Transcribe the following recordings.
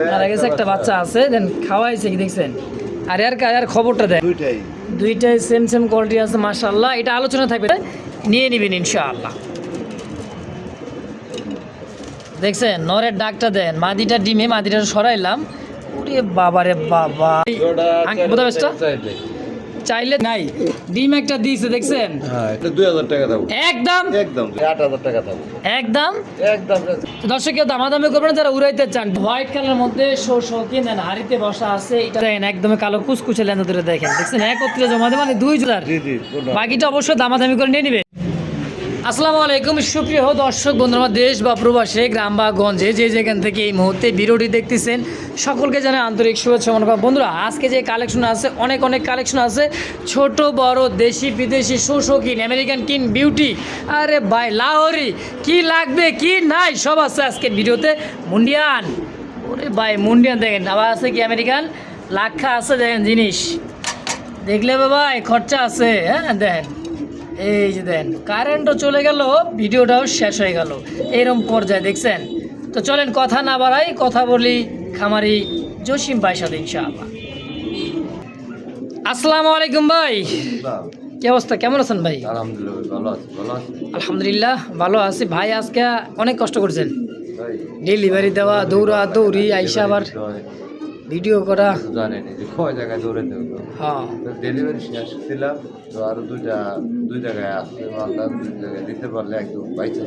আর আগে একটা বাচ্চা আছে দেন খাওয়াইছে কি দেখছেন আর খবরটা দেন দুইটাই সেম কোয়ালিটি আছে মাশাআল্লাহ। এটা আলোচনা থাকবে নিয়ে নিবেন ইনশাআল্লাহ। দেখছেন নরের ডাকটা দেন মাদিটা ডিমে মাদিটা সরাইলাম। ওরে বাবা রে বাবা চাইলে নাই ডিম একটা দিয়েছে দেখছেন। হ্যাঁ এটা 2000 টাকা দাও একদম 8000 টাকা দাও একদম। একদম দর্শক কেউ দামাদামি করবেন যারা উড়াইতে চান। হোয়াইট কালার মধ্যে শৌখিন দেন হাড়িতে বসা আছে এটা দেখেন একদম কালো কুচকুচে লেন্দা ধরে দেখেন দেখছেন একত্রে জমা দেবে মানে 2000। বাকিটা অবশ্যই দামাদামি করে নিয়ে নিবে। আসসালামু আলাইকুম সুপ্রিয় দর্শক বন্ধুরা দেশ বা প্রবাসে গ্রাম বা গঞ্জে যে যেখান থেকে এই মুহূর্তে ভিডিওটি দেখতেছেন সকলকে জানাই আন্তরিক শুভেচ্ছা মনোভাব। বন্ধুরা আজকে যে কালেকশন আছে অনেক কালেকশন আছে ছোট বড় দেশি বিদেশি শৌখিন আমেরিকান কিন বিউটি আরে ভাই লাহোরি কি লাগবে কি নাই সব আছে আজকের ভিডিওতে। মুন্ডিয়ান ওরে ভাই মুন্ডিয়ান দেখেন আবার আছে কি আমেরিকান লাক্ষা আছে দেখেন জিনিস দেখলে ভাই খরচা আছে হ্যাঁ দেখেন এই যে দেন কারেন্টও চলে গেল ভিডিওটাও শেষ হয়ে গেল এরকম পর্যায়ে দেখছেন। তো চলেন কথা না বাড়াই কথা বলি খামারি জসিম ভাইয়ের সাথে ইনশাআল্লাহ। আসসালামু আলাইকুম ভাই কি অবস্থা কেমন আছেন ভাই? আলহামদুলিল্লাহ ভালো আছি ভাই। আজকে অনেক কষ্ট করছেন ডেলিভারি দেওয়া দৌড়া দৌড়ি আইসা আবার ভিডিও করা জানেন কয় জায়গায় দৌড়ে দেব। হ্যাঁ ডেলিভারি শেষ দিলাম তো আরো দুই জায়গায় আসছে মালদা 2 জায়গায় দিতে পারলে একদম বাইচা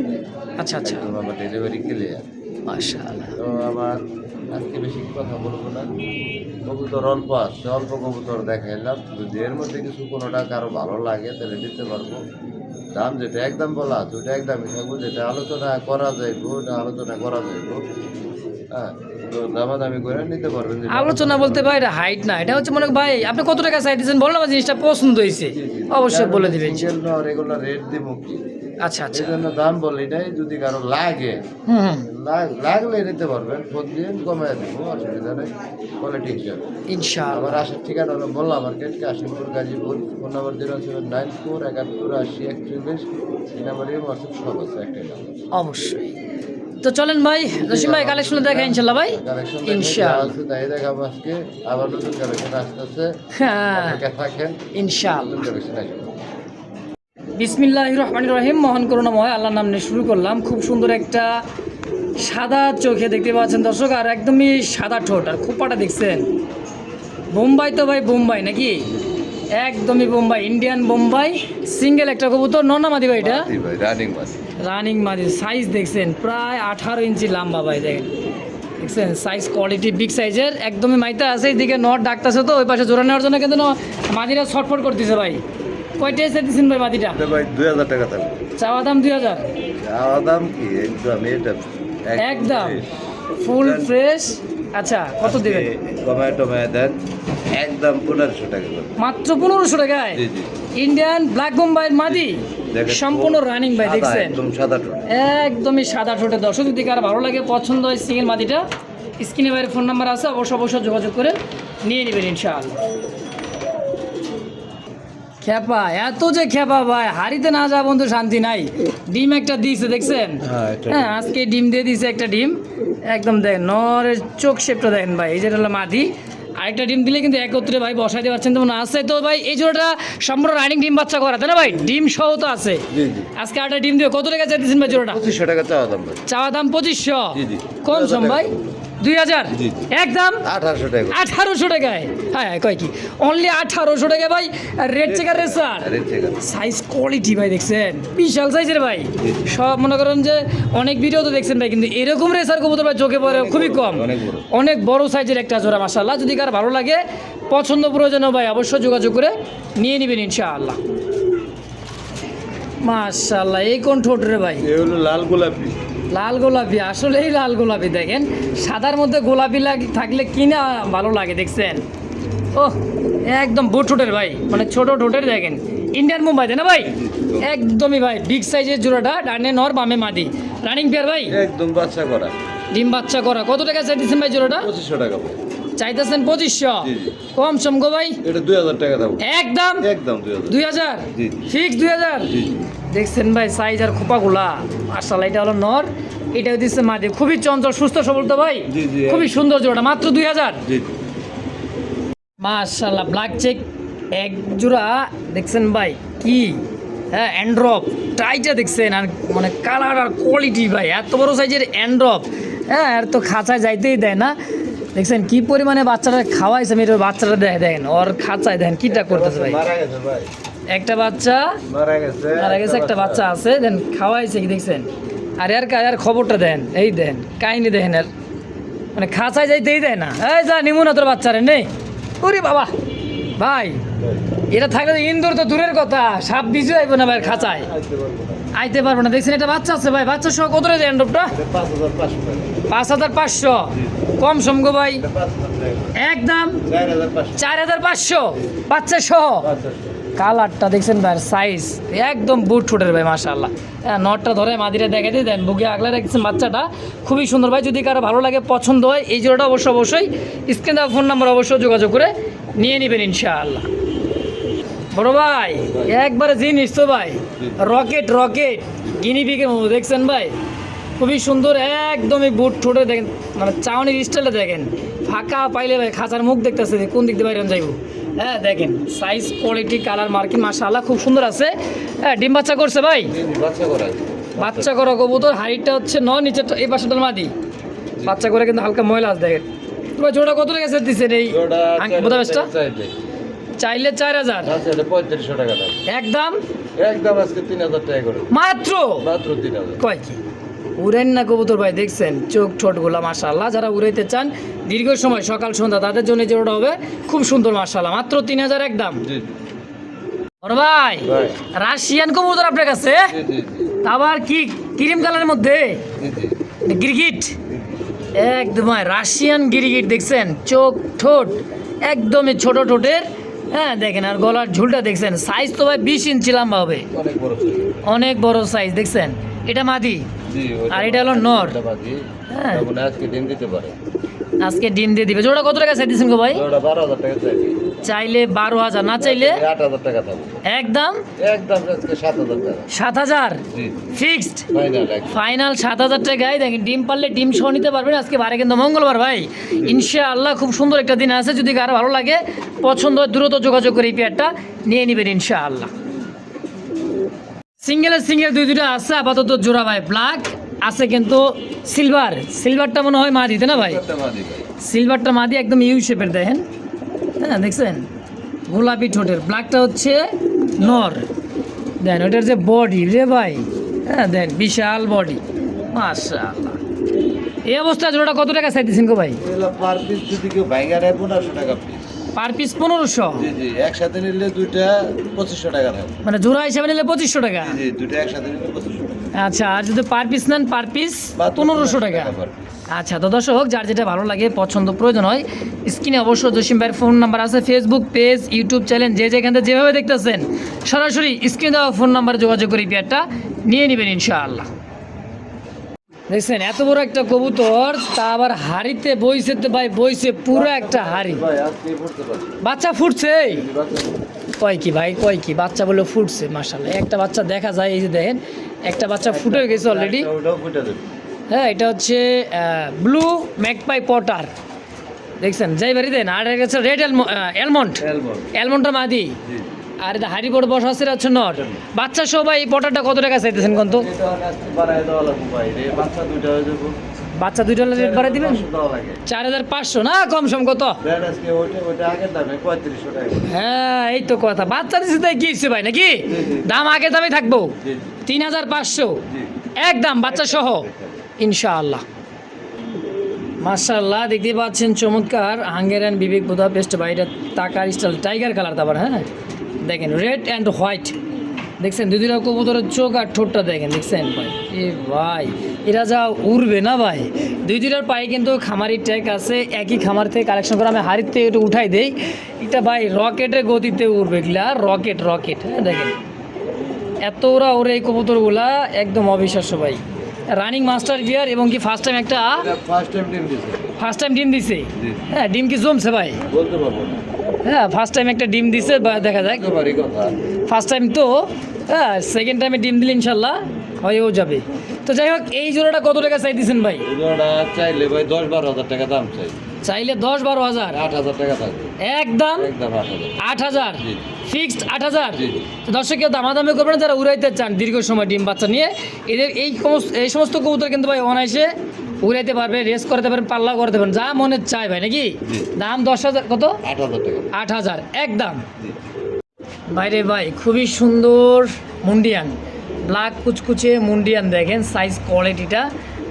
আচ্ছা আমার ডেলিভারি ক্লিয়ার মাশাআল্লাহ। তো আমার আজকে বেশি কথা বলবো না। কবুতর অল্প আসছে অল্প কবুতর দেখাইলাম যদি এর মধ্যে কিছু কোনোটা কারো ভালো লাগে তাহলে দিতে পারবো। দাম যেটা একদম বলা আছে ওটা একদমই থাকবো যেটা আলোচনা করা যাইবো ওটা আলোচনা করা যাইবো। হ্যাঁ তো দামাদামি করে নিতে পারবেন। আলোচনা বলতে ভাই এটা হাইট না এটা হচ্ছে মনে ভাই আপনি কত টাকা চাইতেছেন বললাম জিনিসটা পছন্দ হয়েছে অবশ্যই বলে দিবেন। রেগুলার রেট দিব কি আচ্ছা এই জন্য দাম বলি এটাই যদি কারো লাগে লাগলে নিতে পারবেন ফোন দিয়ে কমায় দেবো অসুবিধা নেই কোয়ালিটি হিসাবে ইনশাআল্লাহ। আমার আসার ঠিকানা হলো Molla market Kashimpur Gazipur phone number 07947141 এই নাম্বারে হোয়াটসঅ্যাপ সব আছে একটাই নাম্বার অবশ্যই। তো চলেন ভাই জসিম ভাই কালেকশন দেখা ইনশাআল্লাহ ভাই ইনশাআল্লাহ তাই দেখাবো আজকে আবার নতুন কালেকশন আসতেছে হ্যাঁ থাকেন ইনশাআল্লাহ। নতুন কালেকশন আসবে। বিসমিল্লাহির রহমানির রহিম মহান করুণাময় আল্লাহর নাম নিয়ে শুরু করলাম। খুব সুন্দর একটা সাদা চোখে দেখতে পাচ্ছেন দর্শক আর একদমই সাদা ঠোঁট আর খোপাটা দেখছেন বোম্বাই তো ভাই বোম্বাই নাকি একদমই বোম্বাই ইন্ডিয়ান বোম্বাই সিঙ্গেল একটা কবুতর ননামাদি ভাই এটা রানিং মাদি সাইজ দেখছেন প্রায় 18 ইঞ্চি লম্বা ভাই দেখছেন সাইজ কোয়ালিটি বিগ সাইজের একদমই মাইতা আছে এইদিকে নট ডাকতেছে তো ওই পাশে জোড়া নেওয়ার জন্য কিন্তু মাদিরা ছটফট করতেছে ভাই। কয়টা এসে দিচ্ছেন ভাই মাদিটা? ভাই 2000 টাকা থাকবে চাওয়া দাম 2000 চাওয়া দাম কি একদম ফুল ফ্রেশ। আচ্ছা কত দেবেন? টমেটো দেন একদম 1500 টাকা মাত্র 1500 টাকায় ইন্ডিয়ান ব্ল্যাক বোম্বাইয়ের মাদি সম্পূর্ণ রানিং ভাই দেখছেন একদম সাদা ঠোঁট একদমই সাদা ঠোঁটে দর্শক যদি কার ভালো লাগে পছন্দ হয় সিঙ্গেল মাদিটা স্ক্রিনে বাইরে ফোন নাম্বার আছে অবশ্যই যোগাযোগ করে নিয়ে নেবেন ইনশাআল্লাহ। খেপা এত যে খেপা ভাই হাড়িতে না যা বন্ধু শান্তি নাই। ডিম একটা দিয়েছে দেখছেন হ্যাঁ আজকে ডিম দিয়ে দিয়েছে একটা ডিম একদম দেখেন নরের চোখ শেপটা দেখেন ভাই এই যেটা হলো মাদি আরেকটা ডিম দিলে কিন্তু একত্রে ভাই বসাই দিতে পারছেন তেমন আছে। তো ভাই এই জোড়াটা সম্পূর্ণ রানিং ডিম বাচ্চা করা তাই না ভাই ডিম সহ তো আছে আজকে আরেকটা ডিম দিয়ে কত টাকা চাইতেছেন ভাই জোড়াটা? 2500 টাকা চাওয়া দাম 2500 কম সম ভাই 2000 একদম 1800 টাকায় হ্যাঁ কয় কি অনলি 1800 টাকা ভাই। Red checker racer size quality ভাই দেখছেন বিশাল সাইজের ভাই সব মনে করেন যে অনেক ভিডিও তো দেখছেন ভাই কিন্তু এরকম রেসার কবুতর ভাই চোখে পড়ে খুবই কম অনেক বড় সাইজের একটা জোড়া মাশাআল্লাহ। যদি কার ভালো লাগে পছন্দ প্রয়োজন ভাই অবশ্যই যোগাযোগ করে নিয়ে নেবেন ইনশাআল্লাহ। মাশাআল্লাহ এই কোন ঠোঁট রে ভাই? এই হলো লাল গোলাপি আসলেই লাল গোলাপি দেখেন সাদার মধ্যে গোলাপি থাকলে কিনা ভালো লাগে দেখছেন ও একদম বুট ঠোঁটের ভাই মানে ছোট ঠোঁটের দেখেন ইন্ডিয়ান মুম্বাই না ভাই একদমই ভাই বিগ সাইজের জোড়াটা ডানে নর বামে মাদি রানিং পেয়ার ভাই একদম বাচ্চা করা ডিম বাচ্চা করা কত টাকা চাইতেছেন ভাই জোড়াটা? 2500 টাকা চাইতেছেন 2500 কম সম গো ভাই এটা 2000 টাকা দাও একদম 2000 ফিক্স 2000 দেখছেন ভাই সাইজ আর খোপাগুলা মাশাআল্লাহ এটা হলো নর এটা দিচ্ছে মাদি, খুবই চঞ্চল সুস্থ সবল তো ভাই, জি, জি, খুবই সুন্দর জোড়া, মাত্র 2000। জি মাশাআল্লাহ ব্ল্যাক চেক এক জোড়া দেখছেন ভাই, কি হ্যাঁ অ্যান্ড্রপ টাইটা দেখছেন, আর মানে কালার আর কোয়ালিটি ভাই, এত বড় সাইজের অ্যান্ড্রপ, হ্যাঁ আর তো খাঁচায় যাইতেই দেয় না, দেখছেন কি পরিমাণে বাচ্চারা খাওয়াইছে, আমি এটা বাচ্চারা দেখেন ওর খাঁচায় দেখেন কিটা করতেছে ভাই, মারা গেছে ভাই, একটা বাচ্চা মারা গেছে, একটা বাচ্চা আছে দেন খাওয়াইছে কি দেখছেন, আর আর খবরটা দেন, এই দেন কাহিনি দেখেন আর মানে খাঁচায় যাইতেই দেয় না, এই যা নিমুন তোর বাচ্চারে নেই, ওরে বাবা ভাই এটা থাকলে তো ইন্দোর তো দূরের কথা, সাপ বিজু আইব না ভাই খাঁচায়, আইতে পারবো না, দেখছেন এটা বাচ্চা আছে ভাই, বাচ্চা সহ কত রেখে অ্যান্ড্রপটা 5500, কম সম গো ভাই, একদম 4500 বাচ্চা সহ, কালারটা দেখছেন ভাই সাইজ একদম বুট ফুটের ভাই মাশাআল্লাহ, হ্যাঁ নটটা ধরে মাদিরে দেখে দিয়ে দেন, বুকে আগলে রাখছেন বাচ্চাটা, খুবই সুন্দর ভাই, যদি কারো ভালো লাগে পছন্দ হয় এই জোড়াটা অবশ্যই স্ক্রিন দেওয়া ফোন নাম্বার অবশ্যই যোগাযোগ করে নিয়ে নেবেন ইনশাআল্লাহ। বড় ভাই একবারে জিনিস তো ভাই, রকেট গিনিপিগের মতো দেখছেন ভাই, খুবই সুন্দর একদমই বুট ঠোঁটে দেখেন, মানে চাউনির স্টাইলটা দেখেন, ফাঁকা পাইলে ভাই খাঁচার মুখ দেখতেছে কোন দিক দিয়ে বাইরে যাইব, হ্যাঁ দেখেন সাইজ কোয়ালিটি কালার মার্কিং মাশাআল্লাহ খুব সুন্দর আছে, হ্যাঁ ডিম বাচ্চা করছে ভাই, বাচ্চা করা কবুতর, হাইটটা হচ্ছে নিচে এই পাশেটার মাদি, বাচ্চা করে কিন্তু হালকা ময়লা আছে দেখেন। তোমার জোড়া কত টাকা সেট দিচ্ছেন এই বোধাবেশটা? চাইলে 4000, 3500 টাকা দাম, একদম একদম আজকে 3000 টাকা করে, মাত্র 3000। কয় কি উড়েন না কবুতর ভাই, দেখছেন চোখ ঠোঁটগুলা মাশাআল্লাহ, যারা উড়াইতে চান দীর্ঘ সময় সকাল সন্ধ্যা তাদের জন্য যে ওটা হবে খুব সুন্দর মাশাআল্লাহ, মাত্র 3000 একদম। জি বড় ভাই রাশিয়ান কবুতর আপনার কাছে, জি আবার কি ক্রিম কালারের মধ্যে জি গিরগিট, একদম রাশিয়ান গিরগিট দেখছেন, চোখ ঠোঁট একদমই ছোট ঠোঁটের, হ্যাঁ দেখেন আর গলার ঝুলটা দেখছেন, সাইজ তো ভাই 20 ইঞ্চি লম্বা হবে, অনেক বড় সাইজ দেখছেন, এটা মাদি আর এটা হলো নর, হ্যাঁ আজকে ডিম দিতে পারে, আজকে ডিম দিয়ে দিবে। জোড়া কত টাকা চাইতেছেন গো ভাই? 12000 টাকা চাইছি, চাইলে 12000, না চাইলে 8000 টাকা থাকবে, একদম একদম আজকে 7000 টাকা, 7000 জি ফিক্সড ফাইনাল, ফাইনাল 7000 টাকায় দেখেন, ডিম পারলে ডিম সহ নিতে পারবেন। আজকে বারে কিন্তু মঙ্গলবার ভাই, ইনশাআল্লাহ খুব সুন্দর একটা দিন আছে, যদি কারো ভালো লাগে পছন্দ হয় দ্রুত যোগাযোগ করে এই পেয়ারটা নিয়ে নেবেন ইনশাআল্লাহ। সিঙ্গেল দুইটা আছে আপাতত জোড়া ভাই, ব্ল্যাক আছে কিন্তু সিলভারটা মনে হয় মা দিতে না ভাই, সিলভারটা মাদি একদম ইউ শেপের দেখেন, হ্যাঁ দেখছেন গোলাপি ঠোঁটের, ব্ল্যাকটা হচ্ছে নর, দেন ওটার যে বডি রে ভাই, হ্যাঁ দেন বিশাল বডি মাশাআল্লাহ। এই অবস্থা জোড়াটা কত টাকা চাইতেছেন গো ভাই? পার পিস যদি কেউ ভাঙা নেয় 1500 টাকা পিস, পার পিস 1500, জি জি একসাথে নিলে দুইটা 2500 টাকা থাকবে, মানে জোড়া হিসাবে নিলে 2500 টাকা, জি দুইটা একসাথে নিলে 2500 টাকা, আচ্ছা আর যদি পার পিস নেন পার পিস 1500 টাকা। আচ্ছা তো দর্শক যার যেটা ভালো লাগে পছন্দ প্রয়োজন হয় স্ক্রিনে অবশ্যই জসিম ভাইয়ের ফোন নাম্বার আছে, ফেসবুক পেজ ইউটিউব চ্যানেল যে যেখান থেকে যেভাবে দেখতেছেন সরাসরি স্ক্রিনে দেওয়া ফোন নাম্বারে যোগাযোগ করে পেয়ারটা নিয়ে নেবেন ইনশাআল্লাহ। দেখছেন এত বড় একটা কবুতর, তা আবার হাড়িতে বইছে তো ভাই, বইছে পুরো একটা হাড়ি, ভাই আজকে পড়তে পারছি, বাচ্চা ফুটছে, কয় কি ভাই কয় কি বাচ্চা বলে ফুটছে মাশাআল্লাহ, একটা বাচ্চা দেখা যায়, এই যে দেখেন একটা বাচ্চা ফুটে গেছে অলরেডি, ওটাও ফুটে দেবে, হ্যাঁ এটা হচ্ছে ব্লু ম্যাকপাই পটার, দেখছেন যাই বাড়ি দেন, আর গেছে রেড অ্যালমন্ডটা মাদি, জি আর এটা হাড়ি বড় বসা আছে হচ্ছে নর, বাচ্চা সবাই এই পটারটা কত টাকা চাইতেছেন কোন তো? এটা আজকে বাড়ায় দেওয়া লাগবে ভাই, রে বাচ্চা দুইটা হয়ে যাবে, বাচ্চা দুইটা রেট বাড়াই দিবেন 4500 না কম সম কত? ব্র্যান্ড আজকে ওইটা আগের দামে 3500 টাকা, হ্যাঁ এই তো কথা, বাচ্চা দিচ্ছে তাই কি হচ্ছে ভাই নাকি, দাম আগের দামে থাকবো 3500 একদম বাচ্চা সহ ইনশাআল্লাহ। মাশাআল্লাহ দেখতে পাচ্ছেন চমৎকার হাঙ্গেরিয়ান বিবেক বুদাপেস্ট ভাই, এটা টাকার স্টাইল টাইগার কালার তারপর, হ্যাঁ দেখেন রেড অ্যান্ড হোয়াইট, দেখছেন দুইটা কবুতরের চোখ আর ঠোঁটটা দেখেন, দেখছেন ভাই এ ভাই এরা যা উড়বে না ভাই, দুইটার পায়ে কিন্তু খামারি ট্যাগ আছে, একই খামার থেকে কালেকশন করে আমি হাড়ির থেকে একটু উঠাই দেই, এটা ভাই রকেটের গতিতে উড়বে, এগুলা রকেট, হ্যাঁ দেখেন এত ওরা ওরে এই কবুতরগুলা একদম অবিশ্বাস্য ভাই, রানিং মাস্টার বিয়ার এবং কি ফার্স্ট টাইম ফার্স্ট টাইম ডিম দিছে, হ্যাঁ ডিম কি জমছে ভাই বলতে পারবো না, হ্যাঁ ফার্স্ট টাইম একটা ডিম দিছে, দেখা যাক ফার্স্ট টাইম তো, হ্যাঁ সেকেন্ড টাইমে ডিম দিলে ইনশাল্লাহ হয়েও যাবে। তো যাই হোক এই জোড়াটা কত টাকা চাই দিচ্ছেন ভাই? এগুলোটা চাইলে ভাই 10-12 হাজার টাকা দাম চাই। চাইলে 10-12 হাজার, 8 হাজার টাকা থাকবে। একদম একদম 8 হাজার। 8 হাজার জি। ফিক্সড 8 হাজার। জি। তো দর্শক কেউ দামাদামি করবেন না, যারা উড়াইতে চান দীর্ঘ সময় ডিম বাচ্চা নিয়ে, এদের এই সমস্ত কবুতর কিন্তু ভাই অনায়াসে উড়াইতে পারবে, রেস করতে পারেন, পাল্লা করতে পারেন, যা মনে চায় ভাই নাকি। জি। দাম 10 হাজার, কত? 8 হাজার টাকা। 8 হাজার একদম। জি। বাইরে ভাই খুবই সুন্দর মুন্ডিয়ান, ব্ল্যাক কুচকুচে মুন্ডিয়ান, দেখেন সাইজ কোয়ালিটিটা,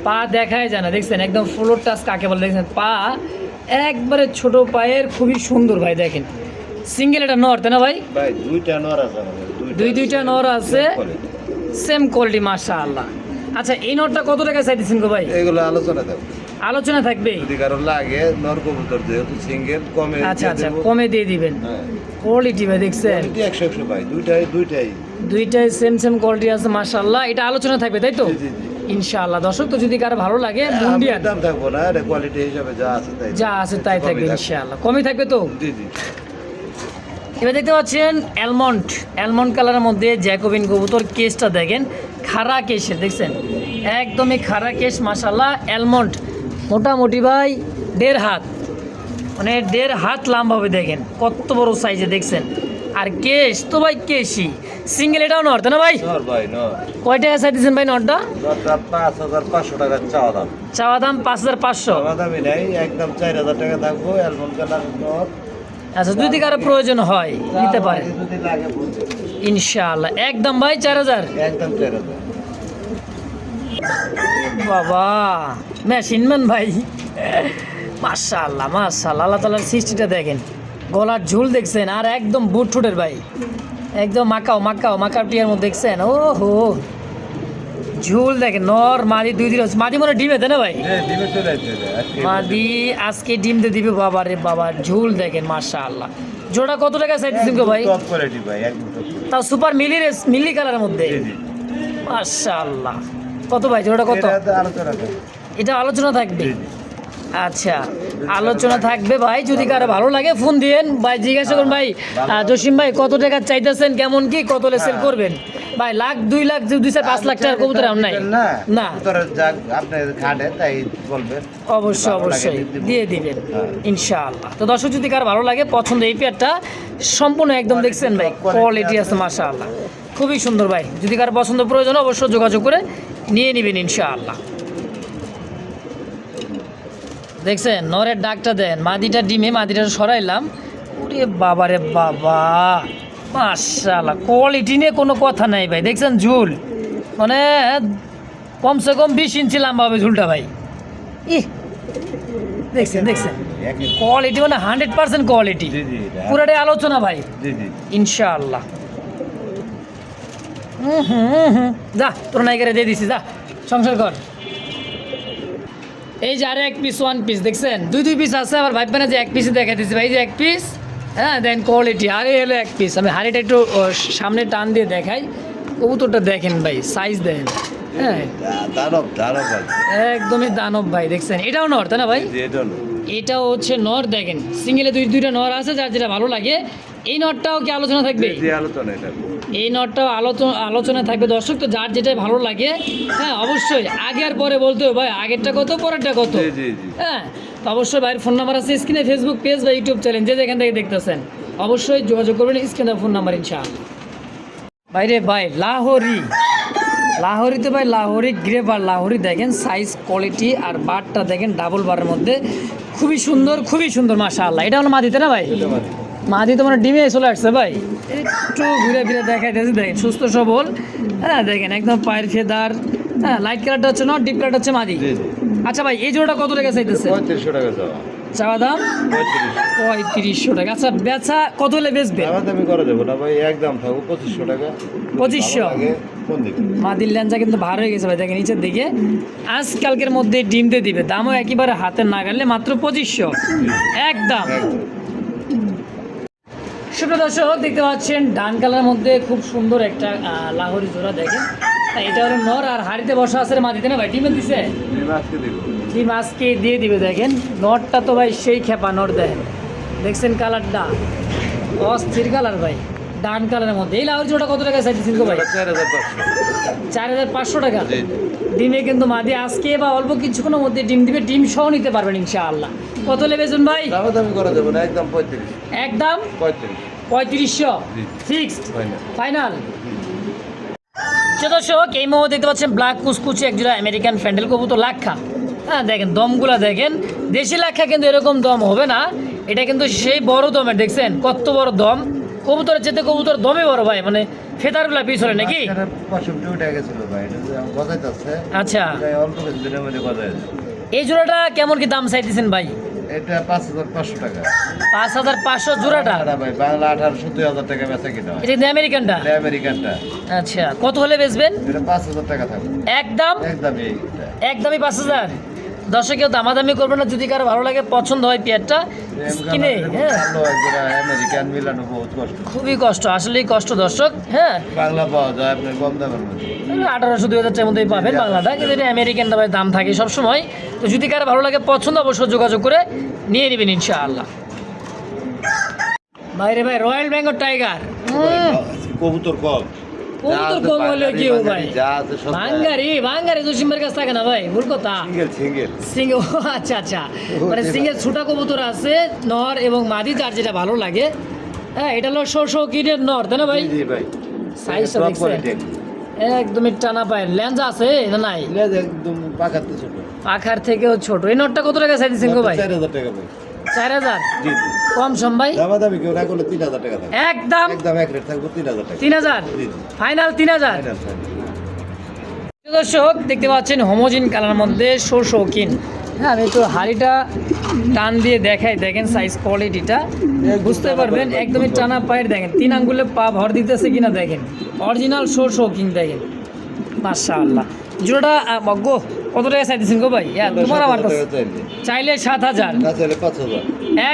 পা দেখায় যায় না, দেখছেন একদম ফ্লোর টাচ কাকে বলে, দেখছেন পা একবারে ছোট পায়ের, খুবই সুন্দর ভাই। দেখেন সিঙ্গেল এটা নর, তাই না ভাই? ভাই দুইটা নর আছে আমাদের, দুইটা নর আছে, সেম কোয়ালিটি মাশাআল্লাহ। আচ্ছা এই নরটা কত টাকা চাইতেছেন গো ভাই? এগুলো আলোচনা থাকবে। আলোচনা থাকবে, যদি কারো লাগে নর কবুতর যেহেতু সিঙ্গেল কমে আচ্ছা আচ্ছা কমে দিয়ে দিবেন। হ্যাঁ কোয়ালিটি ভাই দেখছেন, 100 ভাই, দুইটাই সেম কোয়ালিটি আছে মাশাআল্লাহ। এটা আলোচনা থাকবে তাই তো? জি জি জি। ইনশাআল্লাহ। দর্শক তো যদি কারো ভালো লাগে মুন্ডিয়ান দাম থাকবো না, এটা কোয়ালিটি হিসাবে যা আছে তাই যা আছে তাই থাকবে ইনশাআল্লাহ, কমই থাকবে তো। জি জি। এবার দেখতে পাচ্ছেন অ্যালমন্ড কালারের মধ্যে জ্যাকোবিন কবুতর, কেসটা দেখেন খাড়া কেসের, দেখছেন একদমই খাড়া কেস মাশাআল্লাহ। অ্যালমন্ড মোটামুটি ভাই 1.5 হাত, মানে 1.5 হাত লম্বা হবে, দেখেন কত বড় সাইজে, দেখছেন। আর কেস তো ভাই কেসই, সিঙ্গেল এটাও নর, তাই না ভাই? নর ভাই নর। কয় টাকা চাইতেছেন ভাই নরটা? নরটা 5,500 টাকা চাওয়া দাম। চাওয়া দাম 5,500। চাওয়া দামই নাই, একদম 4,000 টাকা থাকবো। অ্যালমন্ড কালার নর। আচ্ছা যদি কারো প্রয়োজন হয় নিতে পারেন যদি লাগে বলতে। ইনশাআল্লাহ। একদম ভাই 4,000। একদম 4,000। বাবা মেশিনম্যান ভাই, মাশাআল্লাহ মাশাআল্লাহ, আল্লাহ তাআলার সৃষ্টিটা দেখেন, গলার ঝুল দেখছেন, আর একদম বুট ঠোঁটের ভাই, একদম মাকাও টিয়ার মধ্যে দেখছেন। ও হো ঝুল দেখেন, নর মাদি দুই দিন হচ্ছে, মাদি মনে ডিমে দেয় না ভাই? হ্যাঁ ডিমে চলে আসছে আজকে। মাদি আজকে ডিম দিয়ে দিবে, বাবা রে বাবা, ঝুল দেখেন মাশাআল্লাহ। জোড়া কত টাকা চাইতেছেন গো ভাই? টপ কোয়ালিটি ভাই, একদম টপ কোয়ালিটি। তাও সুপার মিলি কালারের মধ্যে, জি জি। মাশাআল্লাহ। কত ভাই জোড়াটা কত? এটা আলোচনা থাকবে। এটা আলোচনা থাকবে, জি জি। আচ্ছা আলোচনা থাকবে ভাই। যদি কারো ভালো লাগে ফোন দিয়েন ভাই, জিজ্ঞাসা করুন ভাই জসিম ভাই কত টাকা চাইতেছেন, কেমন কি, কত সেল করবেন ভাই? লাখ 2 লাখ 2-4-5 লাখ টাকার কবুতর আর নাই না। কবুতরের যাক আপনি খাটে তাই বলবেন। অবশ্যই দিয়ে দিবেন ইনশাআল্লাহ। তো দর্শক যদি কারো ভালো লাগে পছন্দ, এই পেয়ারটা সম্পূর্ণ একদম দেখছেন ভাই কোয়ালিটি আছে মাশাআল্লাহ, খুবই সুন্দর ভাই। যদি কারো পছন্দ প্রয়োজন অবশ্যই যোগাযোগ করে নিয়ে নেবেন ইনশাআল্লাহ। দেখছেন নরের ডাকটা দেন, মাদিটা ডিমে, মাদিটা সরাইলাম, ওরে বাবা রে বাবা মাশাআল্লাহ, কোয়ালিটি নিয়ে কোনো কথা নাই ভাই। দেখছেন ঝুল মানে কমসে কম 20 ইঞ্চি লম্বা হবে ঝুলটা ভাই। ইহ দেখছেন কোয়ালিটি মানে 100% কোয়ালিটি, জি জি। পুরাটাই আলোচনা ভাই জি জি। ইনশাআল্লাহ। যা তোর নাইকারে দিয়ে দিছি, যা সংসার কর। এই যে আরে 1 পিস 1 পিস দেখছেন, 2 পিস আছে, আবার ভাববে না যে 1 পিসই দেখা দিচ্ছি ভাই, যে 1 পিস, হ্যাঁ দেন কোয়ালিটি। আরে হলো 1 পিস। আমি হাড়িটা একটু সামনে টান দিয়ে দেখাই, কবুতরটা দেখেন ভাই, সাইজ দেখেন, হ্যাঁ দানব ভাই, একদমই দানব ভাই। দেখছেন এটাও নর, তাই না ভাই? জি এটা হলো। এটাও হচ্ছে নর, দেখেন সিঙ্গেলে দুইটা নর আছে, যার যেটা ভালো লাগে। এই নরটাও কি আলোচনা থাকবে? জি আলোচনা এটা। এই নটটাও আলোচনা থাকবে দর্শক। তো যার যেটা ভালো লাগে, হ্যাঁ অবশ্যই আগে আর পরে বলতে হবে ভাই, আগেরটা কত পরেরটা কত, জি জি জি। হ্যাঁ। তো অবশ্যই ভাইয়ের ফোন নাম্বার আছে স্ক্রিনে, ফেসবুক পেজ বা ইউটিউব চ্যানেল, যে যেখান থেকে দেখতেছেন অবশ্যই যোগাযোগ করবেন, স্ক্রিনে ফোন নাম্বার ইনশাআল্লাহ। বাইরে ভাই লাহোরিতে ভাই, লাহোরি গ্রেভার, লাহোরি দেখেন সাইজ কোয়ালিটি, আর বারটা দেখেন ডাবল বারের মধ্যে, খুবই সুন্দর মাশাআল্লাহ। এটা হলো মাদিতে না ভাই? মাদি তো মানে ডিমে চলে আসছে ভাই, একটু ঘুরে ফিরে দেখাইতেছে, দেখেন সুস্থ সবল, হ্যাঁ দেখেন একদম পায়ের ফেদার, হ্যাঁ লাইট কালারটা হচ্ছে না, ডিপ কালারটা হচ্ছে মাদি। আচ্ছা ভাই এই জোড়াটা কত টাকা চাইতেছে? 3500 টাকা চাওয়া দাম 3500 টাকা। আচ্ছা বেচা কত হলে বেচবে? আমি করে দেবো না ভাই, একদম থাকবো 2500 টাকা। 2500? কোন দিকে? মাদির ল্যাঞ্চা কিন্তু ভার হয়ে গেছে ভাই, দেখেন নিচের দিকে, আজকালকের মধ্যে ডিম দিয়ে দিবে, দামও একেবারে হাতের নাগালে, মাত্র 2500 একদম। সুপ্রিয় দর্শক দেখতে পাচ্ছেন ডান কালারের মধ্যে খুব সুন্দর একটা লাহোরি জোড়া, দেখেন এটা হলো নর, আর হাড়িতে বসা আছে মাদিতে না ভাই, ডিমে দিছে, ডিম আজকে দিয়ে দিবে। দেখেন নরটা তো ভাই সেই খেপা নর, দেখেন দেখছেন কালারটা অস্থির কালার ভাই, ডান কালারের মধ্যে এই লাউর জোড়া কত টাকা চাইতেছেন গো ভাই? 4500। 4500 টাকা। জি ডিমে কিন্তু মাদি আজকে বা অল্প কিছুক্ষণের মধ্যে ডিম দিবে, ডিম সহ নিতে পারবেন ইনশাআল্লাহ। কত লেবেছেন ভাই? দামাদামি করা যাবে না, একদম 35। একদম 35। 3500 জি। Fixed final. ফাইনাল। দর্শক এই মুহূর্তে দেখতে পাচ্ছেন ব্ল্যাক কুচকুচে একজোড়া আমেরিকান ফ্যান্ডেল কবুতর লাক্ষা। হ্যাঁ দেখেন দমগুলা দেখেন, দেশি লাক্ষা কিন্তু এরকম দম হবে না, এটা কিন্তু সেই বড় দমের, দেখছেন কত বড় দম। কবুতরের যেতে কবুতর দমে বড় ভাই, মানে ফেদারগুলা পিছনে নাকি? মাঝখানে 65 উঠে গেছিল ভাই, এটা যে গজাইতেছে। আচ্ছা এটা অল্প কিছু দিনের মধ্যে গজায় যাবে। এই জোড়াটা কেমন কি দাম চাইতেছেন ভাই? এটা 5500 টাকা। 5500 জোড়াটা? এটা ভাই বাংলা 18-17,000 টাকা বেচা কিনা হয়। এটা কিন্তু আমেরিকানটা? এটা আমেরিকানটা। আচ্ছা কত হলে বেচবেন? এটা 5000 টাকা থাকবে একদম একদমই এইটা। একদমই 5000। দর্শক কেউ দামাদামি করবে না, যদি কারো ভালো লাগে পছন্দ হয় পেয়ারটা কিনে। হ্যাঁ ভালো একজোড়া আমেরিকান মিলানো বহুত কষ্ট। খুবই কষ্ট, আসলেই কষ্ট দর্শক। হ্যাঁ বাংলা পাওয়া যায় আপনার কম দামের মধ্যে। 1800-2000 টাকার মধ্যেই পাবেন বাংলাটা, কিন্তু এটা আমেরিকানটা ভাই দাম থাকে সবসময়। তো যদি কারো ভালো লাগে পছন্দ অবশ্যই যোগাযোগ করে নিয়ে নেবেন ইনশাআল্লাহ। ভাই রে ভাই রয়্যাল বেঙ্গল টাইগার কবুতর কম। কবুতর কম হলে কি হবে ভাই? যা আছে সব ভাঙ্গারি জসিমের কাছে থাকে না ভাই, ভুল কথা। সিঙ্গেল। সিঙ্গেল, আচ্ছা আচ্ছা, মানে সিঙ্গেল ছোটা কবুতর আছে নর এবং মাদি, যার যেটা ভালো লাগে। হ্যাঁ এটা হলো কিডের নর, তাই না ভাই? জি ভাই। সাইজটা দেখছেন একদমই টানা পায়ের, ল্যাঞ্জা আছে না নাই? লেজ একদম পাকাতে ছোট। পাখার থেকেও ছোট। এই নটটা কত টাকা চাইতেছেন গো ভাই? 4000 টাকা ভাই। 4000 জি জি। কম সম ভাই? দামাদামি কেউ না করলে 3000 টাকা থাকবে। একদম একদম এক রেট থাকবে 3000 টাকা। 3000 জি জি। ফাইনাল 3000। Final final. দর্শক দেখতে পাচ্ছেন হোমোজিন কালার মধ্যে শৌখিন। হ্যাঁ আমি একটু হাড়িটা টান দিয়ে দেখাই, দেখেন সাইজ কোয়ালিটিটা বুঝতে পারবেন। একদমই টানা পায়ের, দেখেন 3 আঙ্গুলে পা ভর দিতেছে কিনা দেখেন, অরিজিনাল শৌখিন দেখেন মাশাআল্লাহ। জোড়াটা গো কত টাকা চাইতেছেন গো ভাই? তোমার আমার কাছে চাইলে 7000, না চাইলে 5000।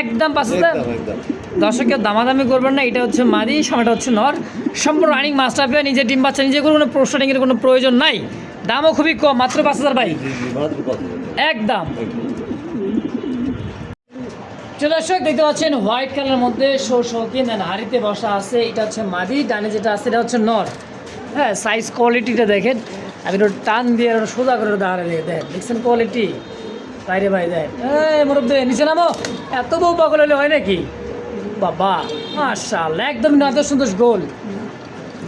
একদম 5000। একদম একদম। দর্শকের দামাদামি করবেন না, এটা হচ্ছে মাদি, সময়টা হচ্ছে নর, সম্পূর্ণ রানিং মাস্টার পেয়ে নিজে ডিম বাচ্চা নিজে কোনো প্রশ্নের কোনো প্রয়োজন নাই, দামও খুবই কম, মাত্র 5000 ভাই জি জি মাত্র 5000 একদম। দর্শক দেখতে পাচ্ছেন হোয়াইট কালারের মধ্যে শৌখিন দেন হাড়িতে বসা আছে, এটা হচ্ছে মাদি, ডানে যেটা আছে এটা হচ্ছে নর। হ্যাঁ সাইজ কোয়ালিটিটা দেখেন, আমি একটু টান দিয়ে সোজা করে দাঁড়িয়ে দেখেন, দেখছেন কোয়ালিটি বাইরে ভাই দেখেন। মুরব্বী নিচে নামো, এত বউ পাগল হলে হয় নাকি বাবা? মাশাআল্লাহ একদম না, এত সুন্দর গোল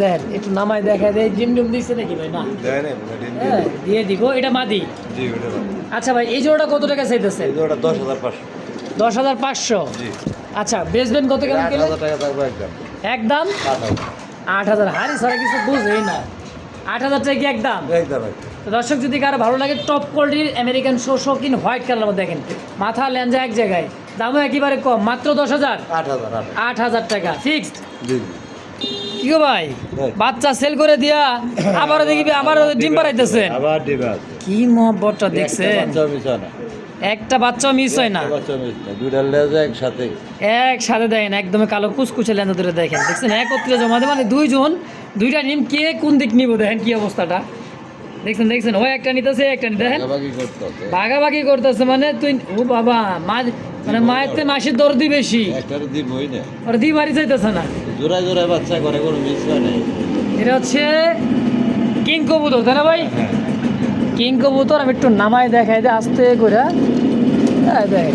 দেখেন, একটু নামায় দেখায় দেয়। ডিম ডিম দিচ্ছে নাকি ভাই? না দেয় না মানে ডিম হ্যাঁ দিয়ে দিব, এটা মাদি। জি ওটা ভাই। আচ্ছা ভাই এই জোড়াটা কত টাকা চাইতেছে? এই ওটা 10500। 10500। জি। আচ্ছা বেচবেন কত কেমন কেলে? 8000 টাকা থাকবে একদম। একদম 8000। হারি সারা কিছু বুঝেই না, 8000 টাকা কি একদম? একদম। তো দর্শক যদি কারো ভালো লাগে টপ কোয়ালিটির আমেরিকান শৌখিন হোয়াইট কালার মধ্যে দেখেন, মাথা ল্যাঞ্জা এক জায়গায়, দামও একেবারে কম, মাত্র 10000। 8000 টাকা ফিক্সড। জি কি গো ভাই বাচ্চা সেল করে দিয়া আবারও দেখবি আবারও ডিম পাড়াইতেছেন, আবার ডিম আছে। কি মহব্বতটা দেখছেন, বাচ্চা মিস হয় না। একটা বাচ্চাও মিস হয় না, বাচ্চা মিস না, দুইটা লেজ একসাথে। একসাথে দেখেন একদম কালো কুচকুচে লেন্দা ধরে দেখেন, দেখছেন একত্রে জমা দেয়, মানে দুইজন দুইটা নিম, কে কোন দিক নিব দেখেন কি অবস্থাটা, দেখছেন ও একটা নিতেছে একটা দেখেন ভাগাভাগি করতে হবে। ভাগাভাগি করতেছে, মানে তুই ও বাবা মা, মানে মায়ের তে মাসির দর্দি বেশি, একটারে দিবই না, ওর দি বাড়ি চাইতেছে না। জোড়ায় জোড়ায় বাচ্চা করে, কোনো মিস হয় না। এটা হচ্ছে কিং কবুতর তাই না ভাই? হ্যাঁ। কিং কবুতর আমি একটু নামায় দেখাই দে আস্তে করে, দেখ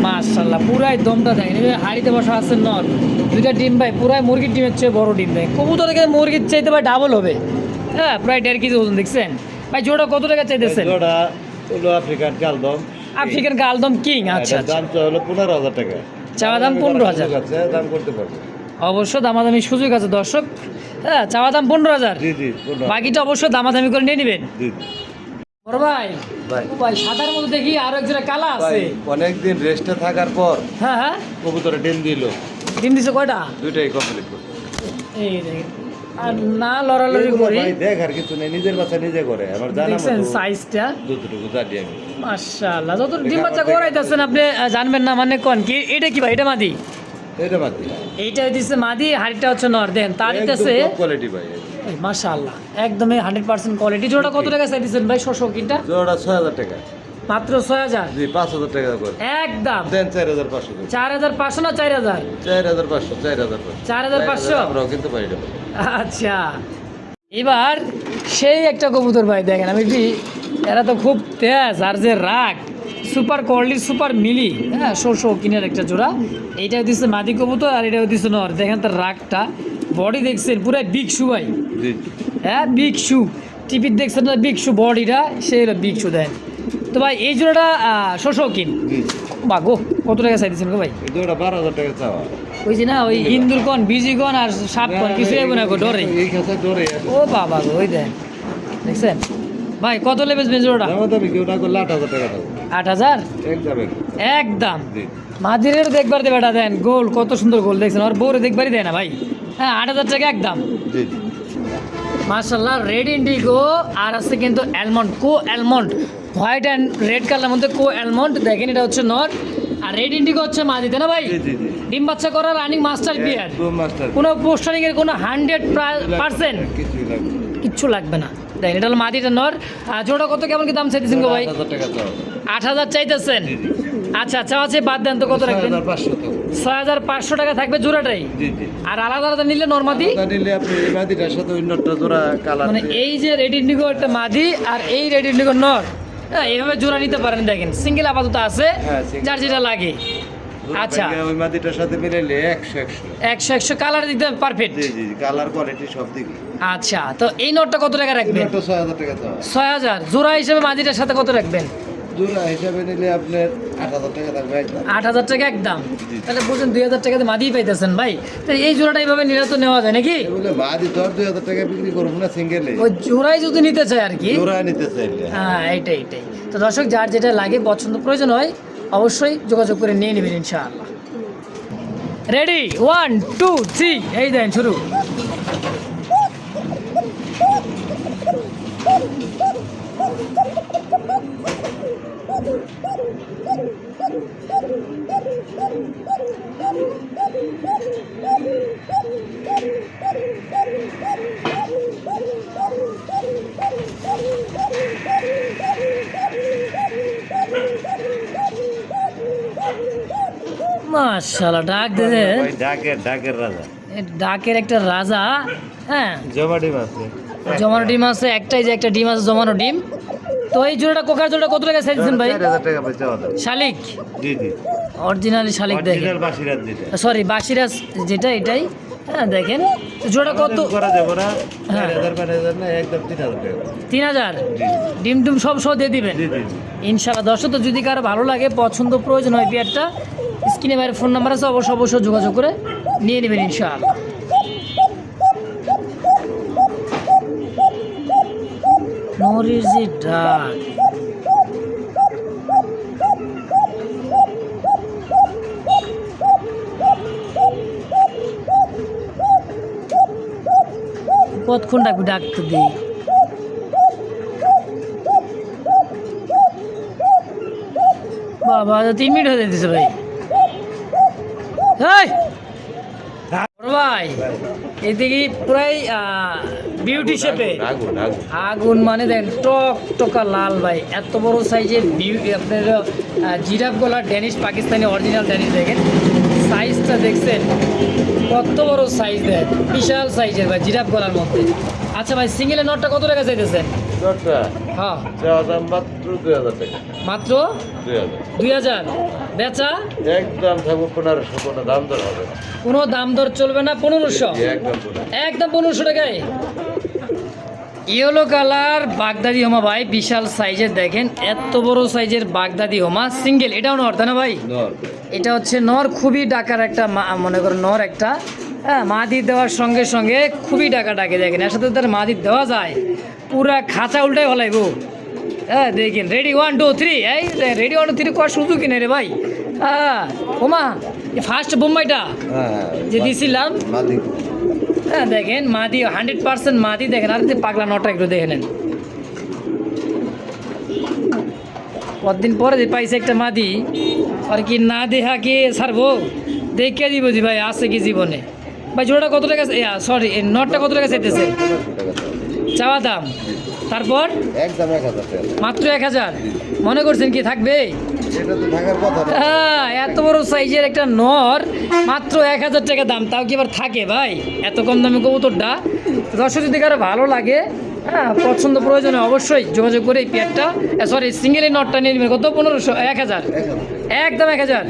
মাশাআল্লাহ পুরাই দমটা দেখেন, হাড়িতে বসা আছে নর, দুইটা ডিম ভাই পুরাই মুরগির ডিমের চেয়ে বড় ডিম ভাই, কবুতর থেকে মুরগির চাইতে ভাই ডাবল হবে। হ্যাঁ প্রায় 1.5 কেজি ওজন, দেখছেন ভাই জোড়া কত টাকা চাইতেছেন? জোড়া হলো আফ্রিকান কালদম। আফ্রিকান কালদম কিং। আচ্ছা এটার দাম তো হলো 15000 টাকা। চাওয়া দাম 15000। আছে দাম করতে পারবো অবশ্য দামাদামি সুযোগ আছে দর্শক। হ্যাঁ চাওয়া দাম 15000, জি জি। বাকিটা অবশ্যই দামাদামি করে নিয়ে নেবেন। জি বড় ভাই ভাই। ও ভাই সাদার মধ্যে দেখি আরো একজোড়া কালা আছে। অনেকদিন রেস্টে থাকার পর হ্যাঁ হ্যাঁ কবুতরে ডিম দিল, ডিম দিছে কয়টা? দুইটাই কমপ্লিট করছে। এই দেখেন আর না লড়ালড়ি করি, ভাই দেখ আর কিছু নেই, নিজের বাচ্চা নিজে করে। আমার জানা দেখছেন মতো সাইজটা যতটুকু জানি আমি। মাশাআল্লাহ, যত ডিম বাচ্চা করাইতেছেন আপনি জানবেন না মানে কোন কি? এটা কি ভাই? এটা মাদি? এটা মাতি এইটা হইতেছে মাদি, হাড়িটা হচ্ছে নর, দেন তার দিতেছে কোয়ালিটি ভাই। মাশাআল্লাহ একদমই 100% কোয়ালিটি। জোড়া কত টাকা চাইতেছেন ভাই শৌখিনটা? জোড়া 6000 টাকা। মাত্র 6000 জি 5000 টাকা করে একদম দেন 4500 4500 না 4000 4500 4500 আমরাও কিন্তু পারি না আচ্ছা এবার সেই একটা কবুতর ভাই দেখেন আমি কি এরা তো খুব তেজ আর যে রাগ সুপার কোয়ালিটি সুপার মিলি হ্যাঁ শৌখিনের একটা জোড়া এইটা দিচ্ছে মাদি কবুতর আর এটাও দিচ্ছে নর দেখেন তার রাগটা বডি দেখছেন পুরো বিগ শু ভাই জি হ্যাঁ বিগ শু টিপির দেখছেন না বিগ শু বডিটা সেই হলো বিগ শু দেন তো ভাই এই জোড়াটা শৌখিন জি বা গো কত টাকা চাই দিচ্ছেন গো ভাই এই দুটো 12000 টাকা চাওয়া ওই যে না ওই হিন্দুর কন বিজি কন আর সাপ কন কিছু যাবো না গো ডরে এই কাছে ডরে আছে ও বাবা গো ওই দেন দেখছেন ভাই কত লেবেস বেজোড়া দাম দামি কেউ না করলে 8000 টাকা দাও 8000 একদম একদম জি মাদিরের দেখবার দে বেটা দেন গোল কত সুন্দর গোল দেখছেন আর বউরে দেখবারই দেয় না ভাই হ্যাঁ 8000 টাকা একদম জি জি মাশাআল্লাহ রেড ইন্ডিগো আর আছে কিন্তু almond co almond white and red colour মধ্যে কো অ্যালমন্ড দেখেন এটা হচ্ছে নট আর রেড ইন্ডিগো হচ্ছে মাদিতে না ভাই জি জি জি ডিম বাচ্চা করা রানিং মাস্টার বিয়ার একদম মাস্টার কোনো পোস্টারিং এর কোনো 100% কিছুই লাগবে কিচ্ছু লাগবে না দেখেন এটা হলো মাদিটা নর আর জোড়া কত কেমন কি দাম চাইতেছেন গো ভাই 8000 টাকা চাওয়া 8000 চাইতেছেন জি জি আচ্ছা আচ্ছা আছে বাদ দেন তো কত রাখবেন 6500 টাকা 6500 টাকা থাকবে জোড়াটাই জি জি আর আলাদা আলাদা নিলে নরমাদি আলাদা নিলে আপনি এই মাদিটার সাথে অন্যটা জোড়া কালার মানে এই যে রেড ইন্ডিগো একটা মাদি আর এই রেড ইন্ডিগো নর হ্যাঁ এইভাবে জোড়া নিতে পারেন দেখেন সিঙ্গেল আপাতত আছে হ্যাঁ, single। যার যেটা লাগে আচ্ছা। ওই মাদিটার সাথে মিলাইলে 100 100 কালার দিতে পারফেক্ট জি জি কালার কোয়ালিটি সব দিকে আচ্ছা তো এই নটটা কত টাকা রাখবেন এটা 6000 টাকা চাওয়া 6000 জোড়া হিসেবে মাদিটার সাথে কত রাখবেন জোড়া হিসাবে নিলে আপনার 8000 টাকা থাকবে একদম 8000 টাকা একদম জি। তাহলে বুঝুন 2000 টাকাতে মাদিই পাইতেছেন ভাই তো এই জোড়াটা এইভাবে নিলে তো নেওয়া যায় নাকি বলে মাদি তো আর 2000 টাকা বিক্রি করবো না সিঙ্গেলে ওই জোড়াই যদি নিতে চায় আর কি জোড়া নিতে চাইলে হ্যাঁ এইটাই তো দর্শক যার যেটা লাগে পছন্দ প্রয়োজন হয় অবশ্যই যোগাযোগ করে নিয়ে নেবেন ইনশাআল্লাহ রেডি 1 2 3 এই দেন শুরু মাশাআল্লাহ ডাক দেন ভাই ডাকের রাজা ডাকের একটা রাজা হ্যাঁ জমাডি মাছে জমানো ডিম আছে একটাই যে একটা ডিম আছে জমানো ডিম তো এই জোড়াটা কোকার জোড়া কত টাকা চাইছেন ভাই 4000 টাকা ভাই চাওয়া দাও শালিক জি জি অরিজিনালি শালিক দেখেন অরিজিনাল বাসিরাত যেটা সরি বাসিরাজ যেটা এটাই হ্যাঁ দেখেন জোড়া কত করা যাবে না হ্যাঁ। 4000 না একদম 3000 টাকা 3000 জি ডিম টুম সব সহ দিয়ে দিবেন জি জি ইনশাআল্লাহ দর্শক তো যদি কারো ভালো লাগে পছন্দ প্রয়োজন হয় বিয়ারটা স্ক্রিনে বাইরে ফোন নাম্বার আছে অবশ্যই যোগাযোগ করে নিয়ে নেবেন ইনশাআল্লাহ নরির যে ডাক কতক্ষণ ডাকবি ডাকতে দিই বাবা 3 মিনিট হয়ে যেতেছে ভাই এই বড় ভাই এদিকে পুরাই বিউটি শেপে আগুন আগুন আগুন মানে দেন টক টকা লাল ভাই এত বড় সাইজের বিউটি আপনার জিরাফ গলা ড্যানিশ পাকিস্তানি অরিজিনাল ড্যানিশ দেখেন সাইজটা দেখছেন কত বড় সাইজ দেন বিশাল সাইজের ভাই জিরাফ গলার মধ্যে আচ্ছা ভাই সিঙ্গেলের নটটা কত টাকা চাইতেছেন দরটা হ্যাঁ চাওয়া দাম মাত্র 2000 টাকা মাত্র 2000 2000 বেচা একদম থাকবো 1500 কোনো দাম দর হবে না কোনো দাম দর চলবে না 1500 একদম পুরো একদম 1500 টাকায় ইয়েলো কালার বাগদাদি হোমা ভাই বিশাল সাইজের দেখেন এত বড় সাইজের বাগদাদি হোমা সিঙ্গেল এটাও নর তাই না ভাই নর এটা হচ্ছে নর খুবই ডাকার একটা মনে করো নর একটা হ্যাঁ মাদি দেওয়ার সঙ্গে সঙ্গে খুবই ডাকা ডাকে দেখেন এর সাথে তার মাদি দেওয়া যায় পুরা খাঁচা উল্টাই ভালাইব হ্যাঁ দেখেন রেডি 1 2 3 এই রেডি 1 2 3 কর শুধু কিনে রে ভাই হ্যাঁ ওমা ফার্স্ট বোম্বাইটা হ্যাঁ যে দিছিলাম মাদি হ্যাঁ দেখেন মাদি 100% মাদি দেখেন আর যে পাগলা নটা একটু দেখে নেন কতদিন পরে যে পাইছে একটা মাদি আর কি না দেখা কি ছাড়বো দেখে দিব জি ভাই আছে কি জীবনে ভাই জোড়াটা কত টাকা সরি নটটা কত টাকা চাইতেছে 1500 টাকা চাওয়া চাওয়া দাম তারপর একদম 1000 টাকা। মাত্র 1000 মনে করছেন কি থাকবে? এটা তো থাকার কথা না। হ্যাঁ, এত বড় সাইজের একটা নর মাত্র 1000 টাকা দাম, তাও কি এবার থাকে ভাই এত কম দামে কবুতরটা? দর্শক যদি কারো ভালো লাগে, হ্যাঁ পছন্দ প্রয়োজনে অবশ্যই যোগাযোগ করে এই পেয়ারটা সরি সিঙ্গেল এই নটটা নিয়ে নেবেন। কত? 1500 1000 1000 একদম 1000।